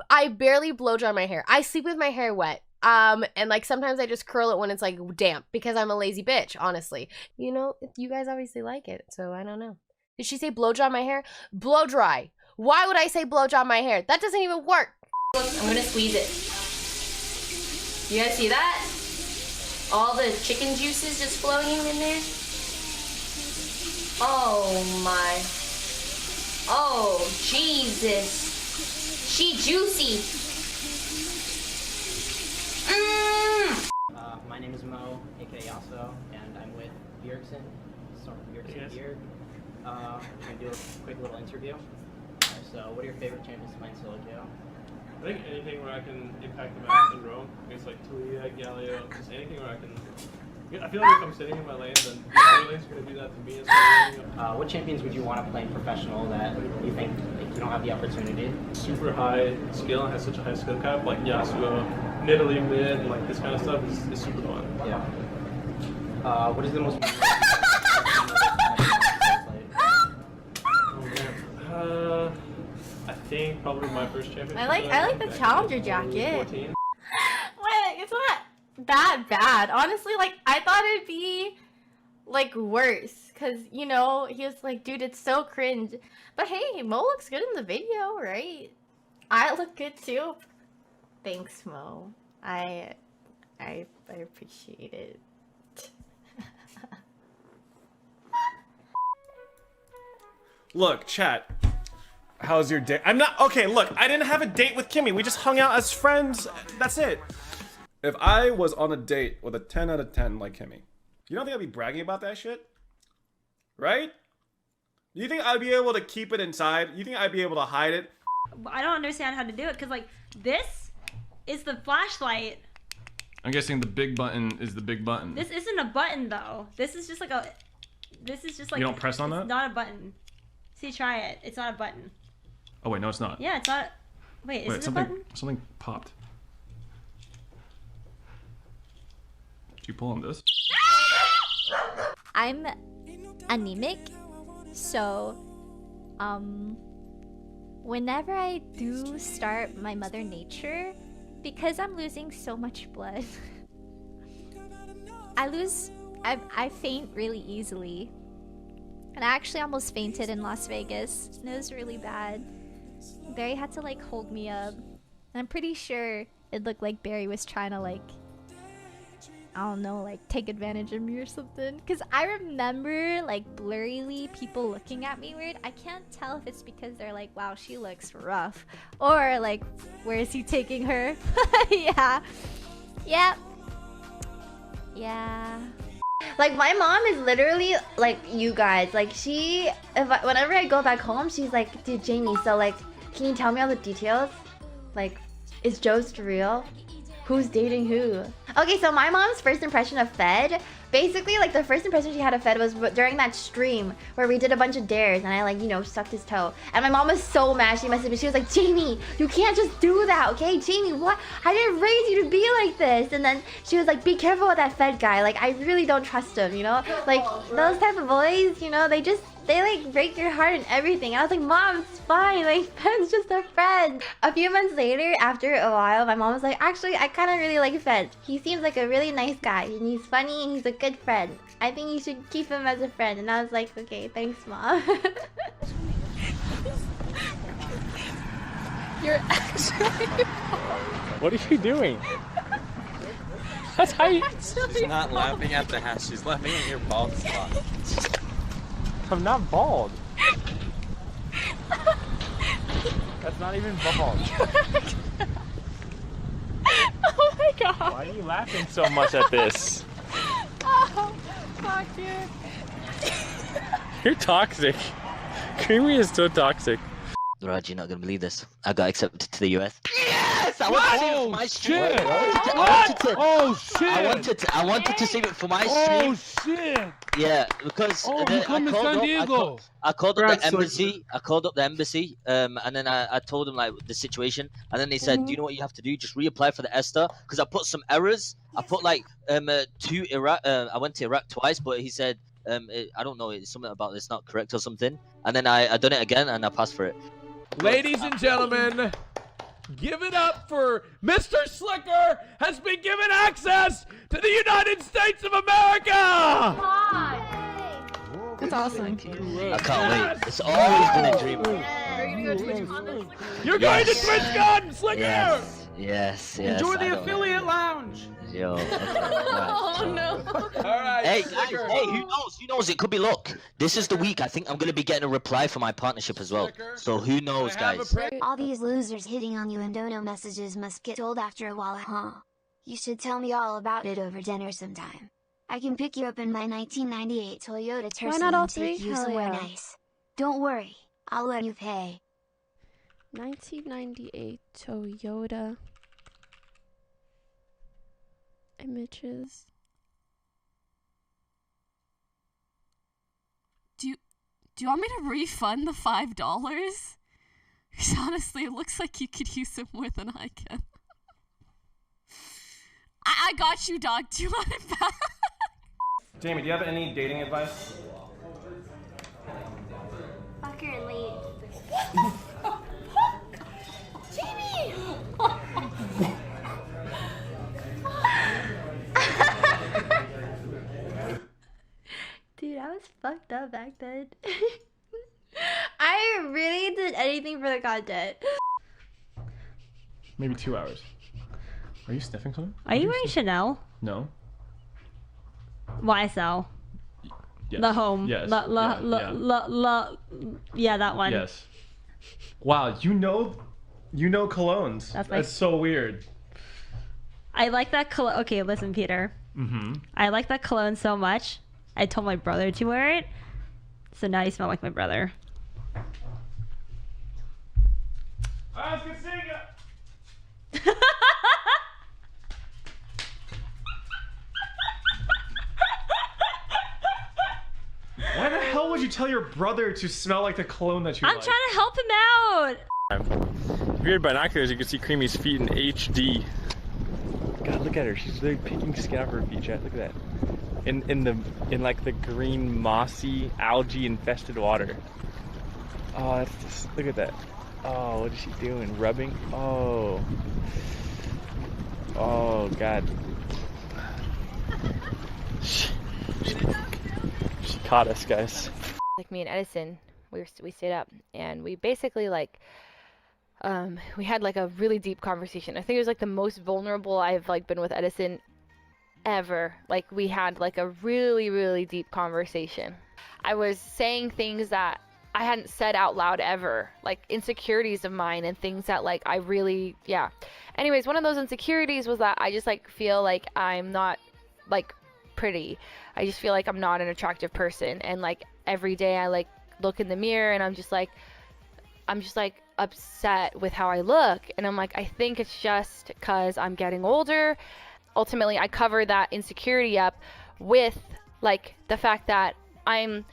I barely blow dry my hair. I sleep with my hair wet. And like sometimes I just curl it when it's like damp because I'm a lazy bitch, honestly. You know, you guys obviously like it, so I don't know. Did she say blow dry my hair? Blow dry. Why would I say blow dry my hair? That doesn't even work. Look, I'm gonna squeeze it. You guys see that? All the chicken juices just flowing in there. Oh my. Oh, Jesus. She juicy. My name is Mo, aka Yassuo, and I'm with Bjergsen, from Bjergsen Bjerg. We're going to do a quick little interview. So, what are your favorite champions to play in solo queue? I think anything where I can impact the map in roam, against like Talia, Galio, just anything where I can. I feel like if I'm sitting in my lane, then the other lane's going to do that to me. What champions would you want to play in professional that you think you don't have the opportunity? Super high skill and has such a high skill cap, like Yassuo, Nidalee mid, like this kind of stuff is super fun. Yeah. What is the most? I think probably my first champion. I like the challenger jacket. 14. Wait, it's not that bad. Honestly, like I thought it'd be like worse. Cause you know, he was like, dude, it's so cringe. But hey, Mo looks good in the video, right? I look good too. Thanks, Mo. I appreciate it. Look, chat. How's your day? I'm not okay. Look, I didn't have a date with Kimi. We just hung out as friends. That's it. If I was on a date with a 10 out of 10 like Kimi, you don't think I'd be bragging about that shit? Right? You think I'd be able to keep it inside? You think I'd be able to hide it? I don't understand how to do it because like this is the flashlight. I'm guessing the big button is the big button. This isn't a button though. This is just like a. This is just like. You don't press on that? It's not a button. See, try it. It's not a button. Oh wait, no, it's not. Yeah, it's not. Wait, is it a button? Something popped. Did you pull on this? I'm anemic, so whenever I do start my mother nature, because I'm losing so much blood, I faint really easily. And I actually almost fainted in Las Vegas, and it was really bad. Barry had to like hold me up, and I'm pretty sure it looked like Barry was trying to like, I don't know, like take advantage of me or something. Cause I remember like blurrily people looking at me weird. I can't tell if it's because they're like, wow, she looks rough, or like, where is he taking her? Yeah. Yep. Yeah. Like my mom is literally like you guys. Like whenever I go back home, she's like, dude, Jamie, so like, can you tell me all the details? Like, is Jost real? Who's dating who? Okay, so my mom's first impression of Fed, basically like the first impression she had of Fed was during that stream where we did a bunch of dares and I like, you know, sucked his toe. And my mom was so mad. She messaged me. She was like, Jamie, you can't just do that, okay? Jamie, what? I didn't raise you to be like this. And then she was like, be careful with that Fed guy. Like, I really don't trust him, you know? Like, those type of boys, you know, they like break your heart and everything. And I was like, Mom, it's fine. Like, Fed's just a friend. A few months later, after a while, my mom was like, actually, I kind of really like Fed. He seems like a really nice guy. And he's funny and he's a good friend. I think you should keep him as a friend. And I was like, okay, thanks, Mom. You're actually... What are you doing? That's how you... She's not laughing at the hat. She's laughing at your bald spot. I'm not bald. That's not even bald. Oh my god. Why are you laughing so much at this? Oh, fuck you. You're toxic. Creamy is so toxic. Raj, you're not gonna believe this. I got accepted to the US. Yes! I wanted to save it for my stream. I wanted to save it for my stream. Oh shit! Yeah, because I called up the embassy. I called up the embassy, and then I told them like the situation, and then they said, "Do you know what you have to do? Just reapply for the ESTA." Because I put some errors. I put like to Iraq. I went to Iraq twice, but he said I don't know. It's something about it's not correct or something. And then I done it again, and I passed for it. Ladies and gentlemen, Give it up for Mr. Slicker has been given access to the United States of America! That's awesome. I can't wait. It's always been a dream. You're going to TwitchCon, Slicker! Yes. Enjoy the affiliate lounge. Yo. Okay. Oh no. Alright. Hey, guys, hey, who knows? Who knows? It could be luck. This is the week. I think I'm going to be getting a reply for my partnership as well. So who knows, guys? All these losers hitting on you and dono messages must get old after a while, huh? You should tell me all about it over dinner sometime. I can pick you up in my 1998 Toyota Tercel Why not all and take three? you Hell somewhere yeah. nice. Don't worry, I'll let you pay. 1998 Toyota. Images. Do you want me to refund the $5? Because honestly, it looks like you could use it more than I can. I got you, dog. Do you want it back? Jamie, do you have any dating advice? Fuck her and leave. Jamie! Dude, I was fucked up back then. I really did anything for the content. Maybe 2 hours. Are you sniffing something? Are you wearing Chanel? No. YSL. Yes. The home. Yes. Yeah, that one. Yes. Wow, you know colognes. That's so weird. I like that cologne. Okay, listen, Peter. Mm-hmm. I like that cologne so much. I told my brother to wear it. So now you smell like my brother. I can sing it. Why the hell would you tell your brother to smell like the cologne that you I'm like? trying to help him out. If you had binoculars, you could see Creamy's feet in HD. God, look at her. She's literally picking skin off her feet, Chad. Look at that. In like the green, mossy, algae infested water. Oh, that's just, look at that. Oh, what is she doing? Rubbing? Oh. Oh, God. She caught us, guys. Like me and Edison, we stayed up and we basically like we had like a really deep conversation. I think it was like the most vulnerable I've like been with Edison ever. Like we had like a really, really deep conversation. I was saying things that I hadn't said out loud ever, like insecurities of mine and things that like I really, yeah. Anyways, one of those insecurities was that I just like feel like I'm not like pretty. I just feel like I'm not an attractive person, and like every day I like look in the mirror and I'm just like upset with how I look, and I'm like, I think it's just because I'm getting older. Ultimately, I cover that insecurity up with like the fact that I'm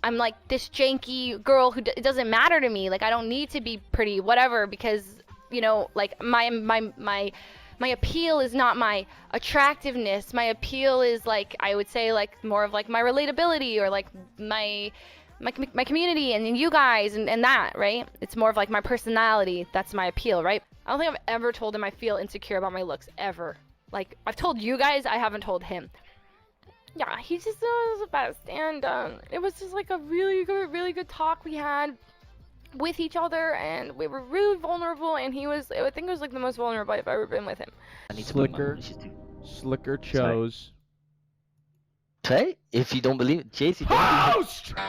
like this janky girl who it doesn't matter to me. Like I don't need to be pretty, whatever, because you know, like my appeal is not my attractiveness. My appeal is like, I would say like more of like my relatability or like my community and you guys and that, right? It's more of like my personality. That's my appeal, right? I don't think I've ever told him I feel insecure about my looks ever. Like I've told you guys, I haven't told him. Yeah, he just was the best, and it was just like a really good talk we had with each other, and we were really vulnerable, and I think it was like the most vulnerable I've ever been with him. Slicker chose. Hey, if you don't believe it, JC. Host! No.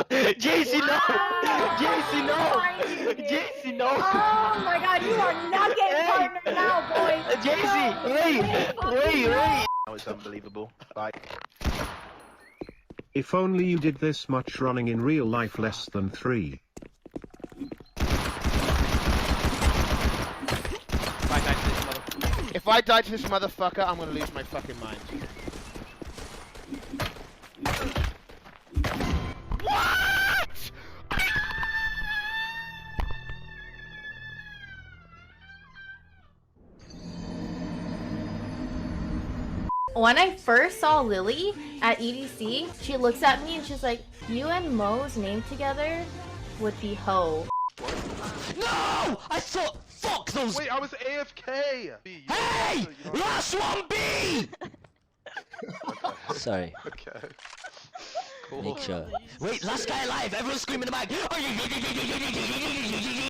JC, no. JC, no. JC, no. Oh my god, you are not getting partnered now, boys. JC, wait. That was unbelievable. Like. If only you did this much running in real life less than 3. If I die to this motherfucker, I'm gonna lose my fucking mind. What? When I first saw Lily at EDC, she looks at me and she's like, "You and Mo's name together with the hoe. No! I thought. Fuck those. Wait, I was AFK. Hey! Last one, B! Sorry. Okay. Cool. Make sure. Wait, last guy alive. Everyone's screaming in the mic.